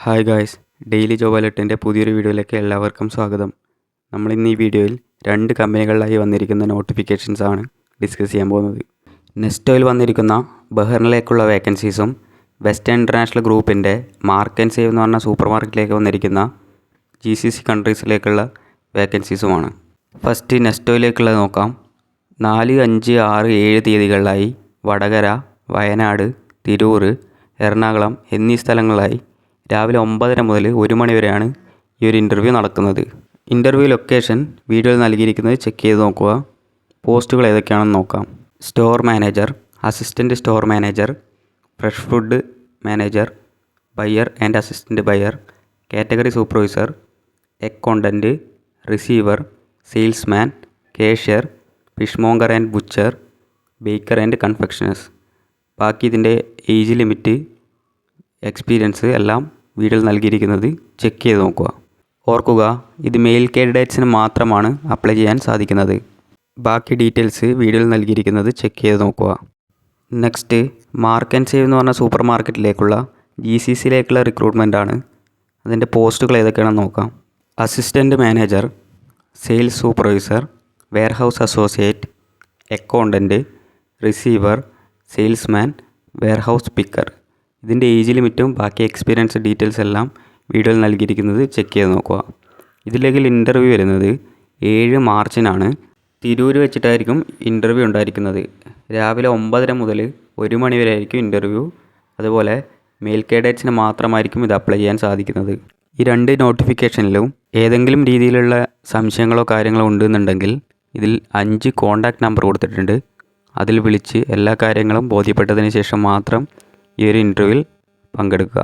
Hi guys, daily job അലേർട്ടിൻ്റെ പുതിയൊരു വീഡിയോയിലേക്ക് എല്ലാവർക്കും സ്വാഗതം. നമ്മളിന്ന് ഈ വീഡിയോയിൽ 2 കമ്പനികളിലായി വന്നിരിക്കുന്ന നോട്ടിഫിക്കേഷൻസ് ആണ് ഡിസ്കസ് ചെയ്യാൻ പോകുന്നത്. നെസ്റ്റോയിൽ വന്നിരിക്കുന്ന ബഹ്റിനിലേക്കുള്ള വേക്കൻസീസും വെസ്റ്റേൺ ഇൻ്റർനാഷണൽ ഗ്രൂപ്പിൻ്റെ മാർക്ക് ആൻഡ് സേവ് എന്ന് പറഞ്ഞ സൂപ്പർ മാർക്കറ്റിലേക്ക് വന്നിരിക്കുന്ന GCC കൺട്രീസിലേക്കുള്ള വേക്കൻസീസുമാണ്. ഫസ്റ്റ് നെസ്റ്റോയിലേക്കുള്ളത് നോക്കാം. 4, 5, 6, 7 തീയതികളിലായി വടകര, വയനാട്, തിരൂർ, എറണാകുളം എന്നീ സ്ഥലങ്ങളിലായി രാവിലെ 9:30 മുതൽ 1 മണി വരെയാണ് ഈ ഒരു ഇൻ്റർവ്യൂ നടക്കുന്നത്. ഇൻ്റർവ്യൂ ലൊക്കേഷൻ വീഡിയോയിൽ നൽകിയിരിക്കുന്നത് ചെക്ക് ചെയ്ത് നോക്കുക. പോസ്റ്റുകൾ ഏതൊക്കെയാണെന്ന് നോക്കാം. Store manager, assistant store manager, fresh food manager, buyer and assistant buyer, category supervisor, accountant, receiver, salesman, cashier, fishmonger and butcher, baker and confectioners. ബാക്കി ഇതിൻ്റെ ഏജ് ലിമിറ്റ്, എക്സ്പീരിയൻസ് എല്ലാം വീഡിയോയിൽ നൽകിയിരിക്കുന്നത് ചെക്ക് ചെയ്ത് നോക്കുക. ഓർക്കുക, ഇത് മെയിൽ കാൻഡിഡേറ്റ്സിന് മാത്രമാണ് അപ്ലൈ ചെയ്യാൻ സാധിക്കുന്നത്. ബാക്കി ഡീറ്റെയിൽസ് വീഡിയോയിൽ നൽകിയിരിക്കുന്നത് ചെക്ക് ചെയ്ത് നോക്കുക. നെക്സ്റ്റ്, മാർക്ക് ആൻഡ് സേവ് എന്ന് പറഞ്ഞ സൂപ്പർ മാർക്കറ്റിലേക്കുള്ള GCCയിലേക്കുള്ള റിക്രൂട്ട്മെൻ്റ് ആണ്. അതിൻ്റെ പോസ്റ്റുകൾ ഏതൊക്കെയാണെന്ന് നോക്കാം. Assistant manager, sales supervisor, warehouse associate, accountant, receiver, salesman, warehouse picker. ഇതിൻ്റെ ഏജ് ലിമിറ്റും ബാക്കി എക്സ്പീരിയൻസ് ഡീറ്റെയിൽസ് എല്ലാം വീഡിയോയിൽ നൽകിയിരിക്കുന്നത് ചെക്ക് ചെയ്ത് നോക്കുക. ഇതിലേക്ക് ഇൻ്റർവ്യൂ വരുന്നത് 7 മാർച്ചിനാണ്. തിരൂർ വെച്ചിട്ടായിരിക്കും ഇൻ്റർവ്യൂ ഉണ്ടായിരിക്കുന്നത്. രാവിലെ 9:30 മുതൽ 1 മണി വരെ ആയിരിക്കും ഇൻ്റർവ്യൂ. അതുപോലെ മെയിൽ കാൻഡിഡേറ്റ്സിന് മാത്രമായിരിക്കും ഇത് അപ്ലൈ ചെയ്യാൻ സാധിക്കുന്നത്. ഈ 2 നോട്ടിഫിക്കേഷനിലും ഏതെങ്കിലും രീതിയിലുള്ള സംശയങ്ങളോ കാര്യങ്ങളോ ഉണ്ടെന്നുണ്ടെങ്കിൽ ഇതിൽ 5 കോൺടാക്റ്റ് നമ്പർ കൊടുത്തിട്ടുണ്ട്. അതിൽ വിളിച്ച് എല്ലാ കാര്യങ്ങളും ബോധ്യപ്പെട്ടതിന് ശേഷം മാത്രം ഈ ഒരു ഇൻ്റർവ്യൂവിൽ പങ്കെടുക്കുക.